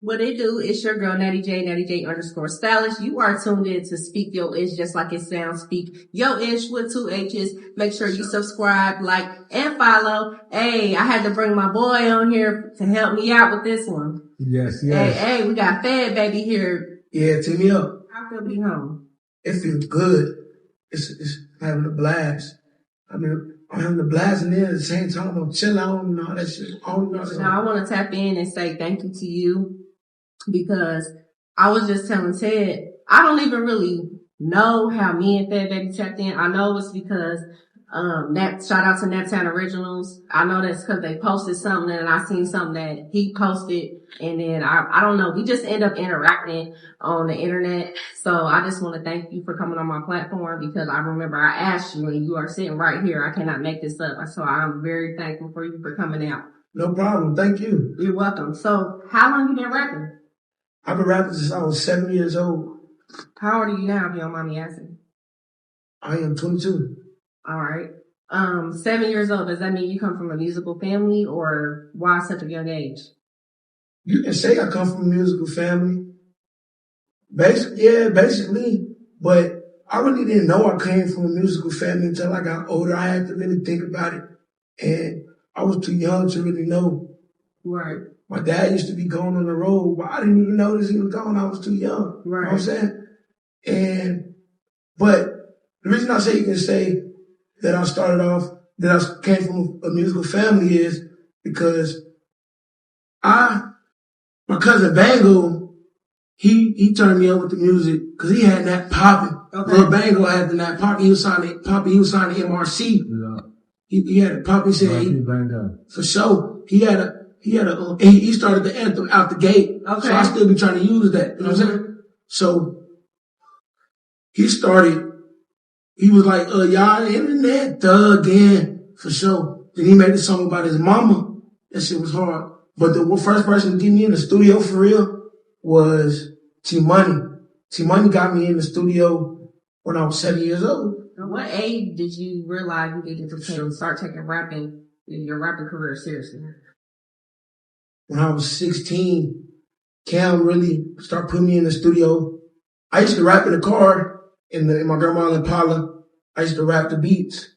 What it do? It's your girl, Natty J underscore stylish. You are tuned in to Speak Your Ish, just like it sounds. Speak Your Ish with 2 H's. Make sure you subscribe, like, and follow. Hey, I had to bring my boy on here to help me out with this one. Yes, yes. Hey, we got Fed Baby here. Yeah, tee me up. How feel be home? It feels good. It's having a blast. I'm having a blast, and then at the same time I'm chilling out and all that shit. Now I want to tap in and say thank you to you, because I was just telling Ted, I don't even really know how me and Fed Baby tapped in. I know it's because shout out to Naptown Originals. I know that's because they posted something and I seen something that he posted, and then I don't know, we just end up interacting on the internet. So I just want to thank you for coming on my platform, because I remember I asked you and you are sitting right here. I cannot make this up. So I'm very thankful for you for coming out. No problem. Thank you. You're welcome. So how long you been rapping? I've been rapping since I was 7 years old. How old are you now, if you don't mind me asking? I am 22. All right. 7 years old, does that mean you come from a musical family, or why such a young age? You can say I come from a musical family. Basically. But I really didn't know I came from a musical family until I got older. I had to really think about it. And I was too young to really know. Right. My dad used to be going on the road, but I didn't even notice he was gone. I was too young. Right. You know what I'm saying? But the reason I say you can say that I started off, that I came from a musical family is because my cousin Bango, he turned me up with the music because he had that popping. Okay. Lil Bango had the that popping. He was signed to MRC. Yeah. He had a popping. He said, for sure. He started the anthem out the gate. Okay. So I still be trying to use that. You know what I'm saying? So he was like, y'all internet thuggin', for sure. Then he made a song about his mama. That shit was hard. But the first person to get me in the studio for real was T-Money. T-Money got me in the studio when I was 7 years old. What age did you realize you needed to start taking your rapping career seriously? When I was 16, Cam really started putting me in the studio. I used to rap in the car in my grandma Impala. I used to rap the beats.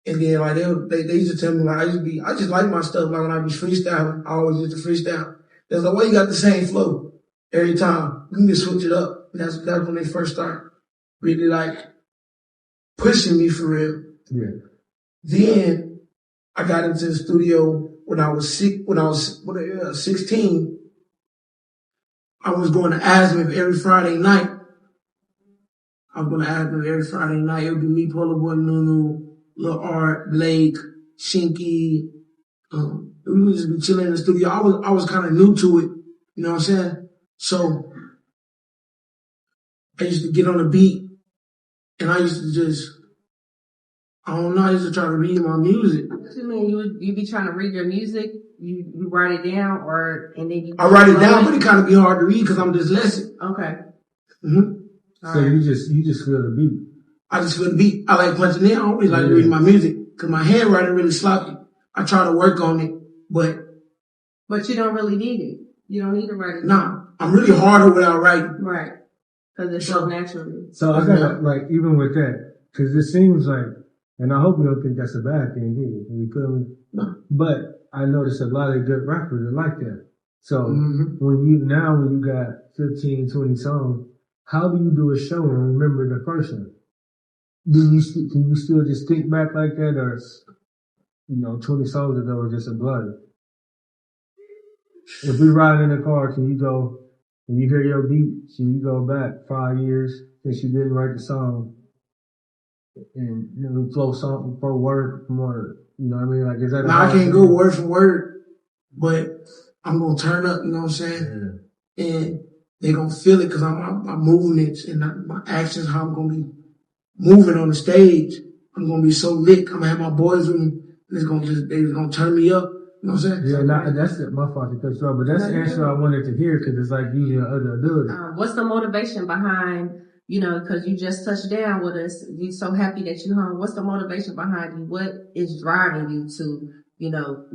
And then like they used to tell me like I just like my stuff. Like when I be freestyling, I always used to freestyle. There's like, why you got the same flow every time? We can just switch it up. That's when they first start really like pushing me for real. Yeah. Then I got into the studio when I was 16. I was going to Azimuth every Friday night. It would be me, Polo Boy, Nunu, Lil Art, Blake, Shinky. We would just be chilling in the studio. I was kind of new to it. You know what I'm saying? So I used to get on the beat and I used to I used to try to read my music. What you mean? You be trying to read your music? You write it down, and then you... I write it down, but it kind of be hard to read because I'm dyslexic. Okay. Mm-hmm. So you just feel the beat. I just feel the beat. I like punching in. I don't really like reading my music because my handwriting really sloppy. I try to work on it, but you don't really need it. You don't need to write it. Nah, I'm really harder without writing. Right. Because it's so natural. So I got like, even with that, because it seems like, and I hope you don't think that's a bad thing, do you? You feel me? No. But I noticed a lot of good rappers are like that. So when you got 15, 20 songs, how do you do a show and remember the first one? Can you still just think back like that, or 20 songs ago was just a blur? If we ride in the car, can you go and you hear your beat? Can you go back 5 years since you didn't write the song and flow something for word from word? You know what I mean? Like, is that? Now I can't go word for word, but I'm gonna turn up. You know what I'm saying? Yeah. And they gonna feel it because my movements and my actions, how I'm gonna be moving on the stage. I'm gonna be so lit. I'm gonna have my boys with me. They're gonna turn me up. You know what I'm saying? Yeah, that's my fault to cut you off, but that's the answer I wanted to hear because it's like using other ability. What's the motivation behind, because you just touched down with us, you're so happy that you home. What's the motivation behind you? What is driving you to,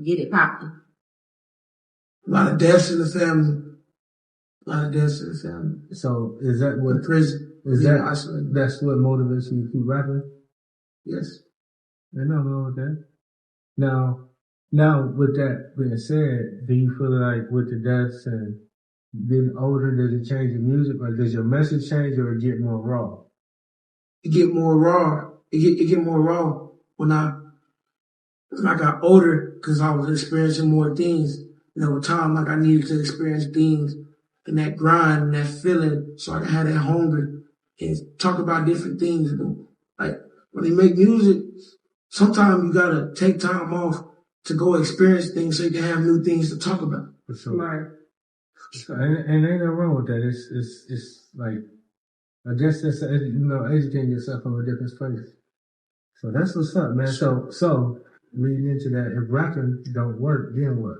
get it popping? A lot of deaths in the family. A lot of deaths in the family. So is that In what prison. is being that? isolated. That's what motivates you to keep rapping? Yes. Ain't nothing wrong with that. Now, with that being said, do you feel like with the deaths and getting older, does it change your music, or does your message change, or it get more raw? It get more raw. It get more raw when I got older, because I was experiencing more things. You know, with time, like I needed to experience things and that grind and that feeling, so I could have that hunger and talk about different things. And like when they make music, sometimes you gotta take time off to go experience things so you can have new things to talk about. For sure. Right. And ain't nothing wrong with that. It's like, I guess that's, educating yourself from a different space. So that's what's up, man. So reading into that, if rapping don't work, then what?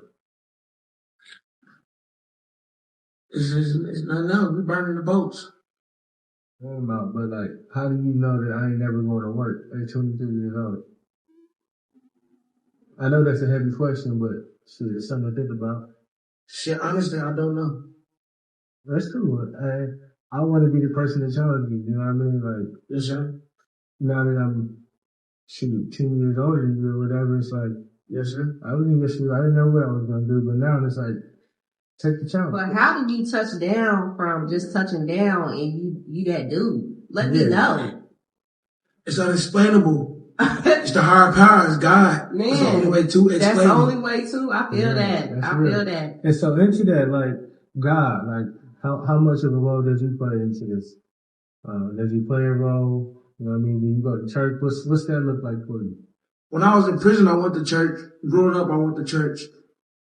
It's nothing else. We're burning the boats. But like, how do you know that I ain't never going to work at 22 years old? I know that's a heavy question, but shit, it's something to think about. Shit, honestly, I don't know. That's cool. I want to be the person to challenge you. You know what I mean? Like, Yes, sir. now that I'm 10 years older than you or whatever, it's like, Yes, sir. I didn't know what I was gonna do, but now it's like, take the challenge. But how did you touch down from just touching down and you that dude? Let me know. It's unexplainable. It's the higher power. It's God. Man, that's the only way to explain. That's the only way to. I feel that. I real. feel that. And so into that, like, God, like, how much of a role does he play into this? Does he play a role? You know what I mean? Do you go to church? What's that look like for you? When I was in prison, I went to church. Growing up, I went to church.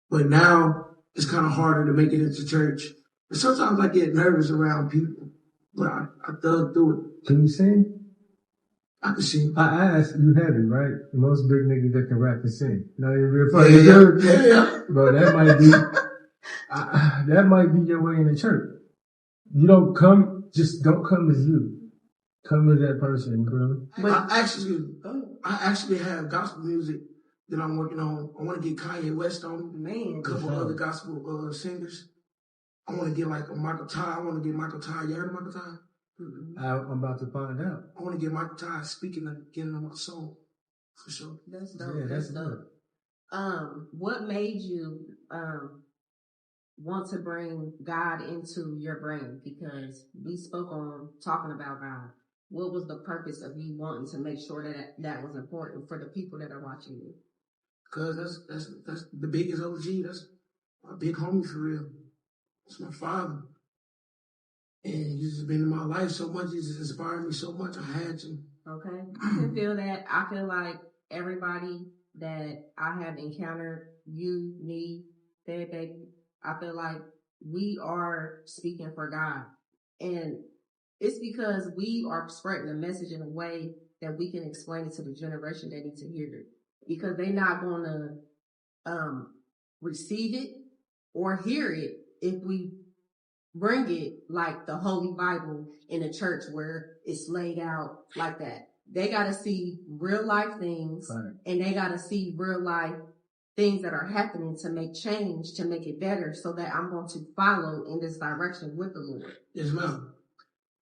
But now, it's kind of harder to make it into church. And sometimes I get nervous around people. But I thug through it. Can you sing? I can sing. I asked, you have it, right? Most big niggas that can rap and sing. Not even real funny. Yeah. Bro, that might be your way in the church. You don't come as you. Come as that person, bro. I actually have gospel music that I'm working on. I want to get Kanye West on. Man, A couple other gospel singers. I want to get like a Michael Ty. I want to get Michael Ty. You heard of Michael Ty? I'm about to find out. I want to get Michael Ty speaking and getting on my soul. For sure. That's dope. Yeah, that's dope. What made you want to bring God into your brand? Because we spoke on talking about God. What was the purpose of you wanting to make sure that was important for the people that are watching you? Because that's the biggest OG. That's my big homie for real. That's my father. And he's just been in my life so much. He's just inspired me so much. I had to. Okay. I can feel that. I feel like everybody that I have encountered, you, me, Fed Baby, I feel like we are speaking for God. And it's because we are spreading the message in a way that we can explain it to the generation that need to hear it. Because they're not going to receive it or hear it if we bring it like the Holy Bible in a church where it's laid out like that. They got to see real life things, right, and they got to see real life things that are happening to make change, to make it better, so that I'm going to follow in this direction with the Lord. Yes, ma'am.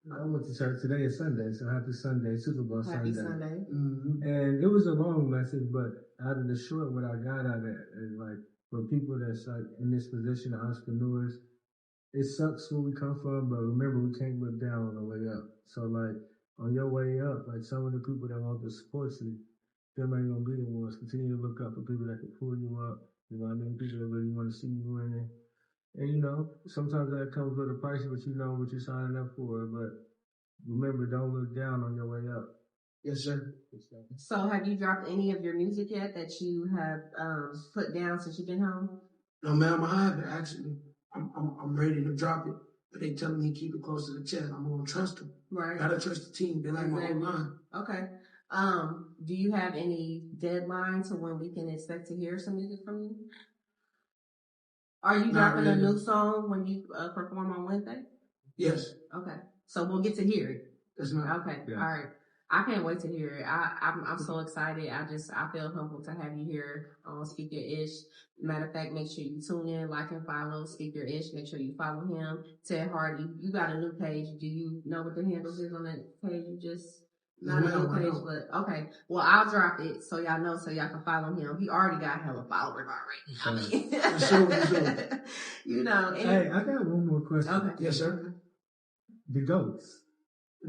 I went to church. Today is Sunday, so happy Sunday, Super Bowl Happy Sunday. Mm-hmm. And it was a long message, but out of the short, what I got out of it is like, for people that's like in this position, entrepreneurs, it sucks where we come from, but remember, we can't look down on the way up. So like, on your way up, like some of the people that want to support you, them ain't gonna be the ones. Continue to look up for people that can pull you up. You know what I mean? People that really want to see you winning. And you know, sometimes that comes with a price, but you know what you're signing up for. But remember, don't look down on your way up. Yes, sir. So have you dropped any of your music yet that you have put down since you've been home? No, ma'am, I haven't actually. I'm ready to drop it, but they telling me keep it close to the chest. I'm gonna trust them. Right. Gotta trust the team. They like my whole line. Okay. Do you have any deadline to when we can expect to hear some music from you? Are you dropping a new song when you perform on Wednesday? Yes. Okay. So we'll get to hear it. That's not. Okay. Yeah. All right. I can't wait to hear it. I'm so excited. I feel humbled to have you here on Speak Your Ish. Matter of fact, make sure you tune in, like and follow Speak Your Ish. Make sure you follow him. Ted Hardy, you got a new page. Do you know what the handles is on that page? You just not a new page, but okay. Well, I'll drop it so y'all know, so y'all can follow him. He already got hella followers already. I mean, sure. You know. Hey, I got one more question. Okay. Yes, sir. The goats.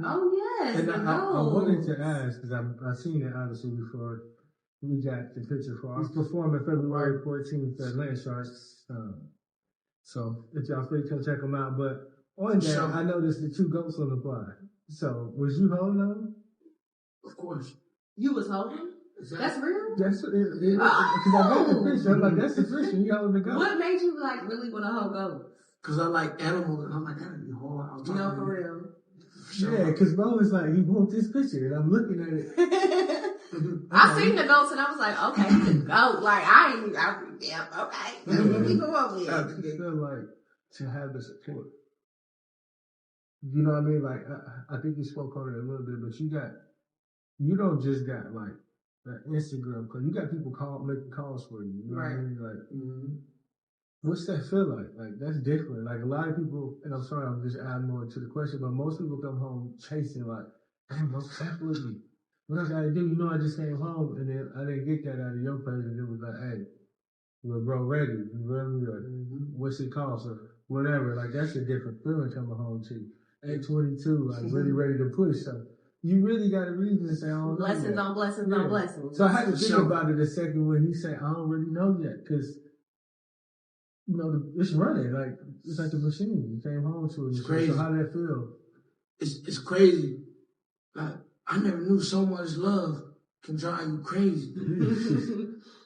Oh yes, And the I goats. wanted to ask, because I've seen it obviously before. We got the picture for us performing February 14th at Land Sharks. So if y'all free, come check them out. But on that, I noticed the 2 goats on the bar. So was you holding them? Of course. You was holding? That's real? That's it. Because I got the picture. I'm like, that's the picture. You holding the goat. What made you like really want to hold goats? Because I like animals, and I'm like, that'd be hard. No, for real. Yeah, because Bo was like, he wants this picture, and I'm looking at it. I seen the goats, and I was like, okay, the goat. Like, yeah, okay. That's what we go up with. I just feel like to have the support. You know what I mean? Like, I think you spoke on it a little bit, but you don't just got like that Instagram, because you got people making calls for you. You know what I mean? Like, what's that feel like? Like, that's different. Like, a lot of people, and I'm sorry, I'm just adding more to the question, but most people come home chasing, like, damn, what's that with me? What I gotta do? You know, I just came home, and then I didn't get that out of your place, and it was like, hey, well, bro, ready. You feel me? Like, what's it called? So, whatever. Like, that's a different feeling coming home to you. 822, like, really ready to push. So, you really got a reason to say, I don't know blessings yet. on blessings on blessings. So, I had to think about it a second when he said, I don't really know yet, because you know, it's running. Like, it's like a machine. You came home to it. It's crazy. So how did that feel? It's crazy. Like, I never knew so much love can drive you crazy.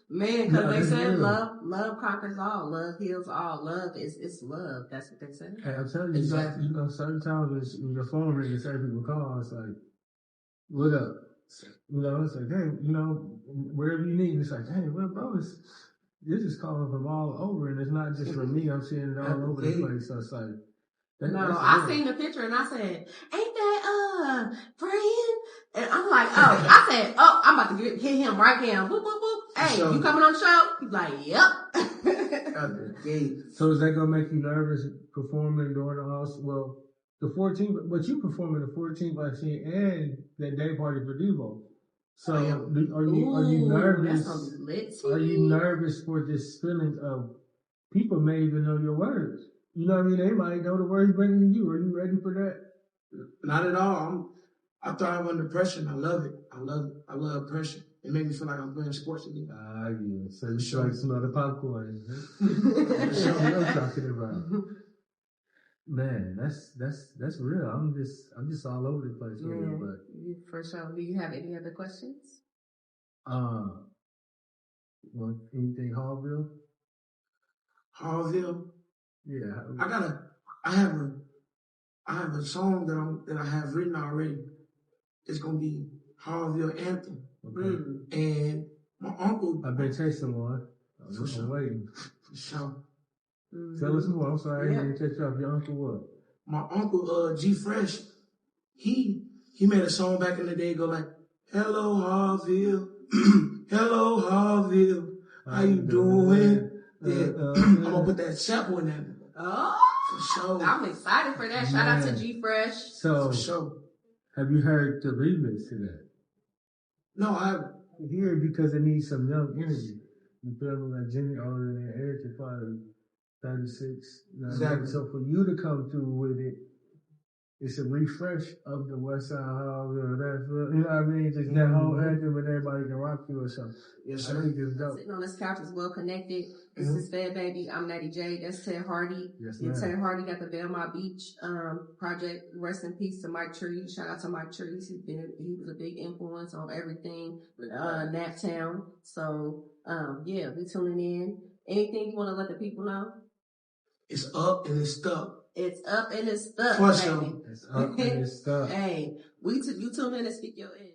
Man, because they said love conquers all. Love heals all. Love it's love. That's what they said. Hey, I'm telling you, Exactly. you know, certain times when your phone rings and certain people call, it's like, what up? You know, it's like, hey, you know, wherever you need, it's like, hey, well, bro, this is calling from all over, and it's not just for me. I'm seeing it all over the place. So it's like, I seen the picture and I said, ain't that friend? And I'm like, I said, I'm about to hit him right now. Boop, boop, boop. Hey, you coming on the show? He's like, yep. So is that gonna make you nervous performing during the house? Well, the 14th, but you performing the 14th I seen and that day party for Devo. So are you nervous? Are you nervous for this feeling of people may even know your words? You know what I mean? They might know the words better than you. Are you ready for that? Not at all. I thrive under pressure. I love it. I love pressure. It made me feel like I'm playing sports again. Yeah. So you feel like some other popcorn. That's what I'm talking about. Man, that's real. I'm just all over the place with it. But for sure. Do you have any other questions? Anything Hallville? Hallville? Yeah. I have a song that I have written already. It's gonna be Hallville Anthem. Okay. And my uncle. I've been chasing one. I'm waiting. For sure. Tell us more. I'm sorry, I didn't catch up. Your uncle what? My uncle G Fresh, he made a song back in the day go like, hello Hallville, hello Hallville, how you doing? I'm gonna put that sample in there. Oh, for sure. I'm excited for that. Shout out to G Fresh. So, for sure. Have you heard the remix to that? No, I haven't. Hear it because it needs some young energy. You feel me? Like Jimmy older than Eric is probably 36. You know what I mean? So for you to come through with it, it's a refresh of the West Side Hall, you know what I mean? Just that whole anthem and everybody can rock to it. So yes, I think it's dope. Sitting on this couch is well connected. This is Fed Baby. I'm Natty J. That's Ted Hardy. Yes, and Ted Hardy got the Belmont Beach project. Rest in peace to Mike Tree. Shout out to Mike Tree. He was a big influence on everything. Naptown. So yeah, we tuning in. Anything you want to let the people know? It's up and it's stuck. It's up and it's stuck, For baby. sure. It's up and it's stuck. Hey, you tune in and speak your ish.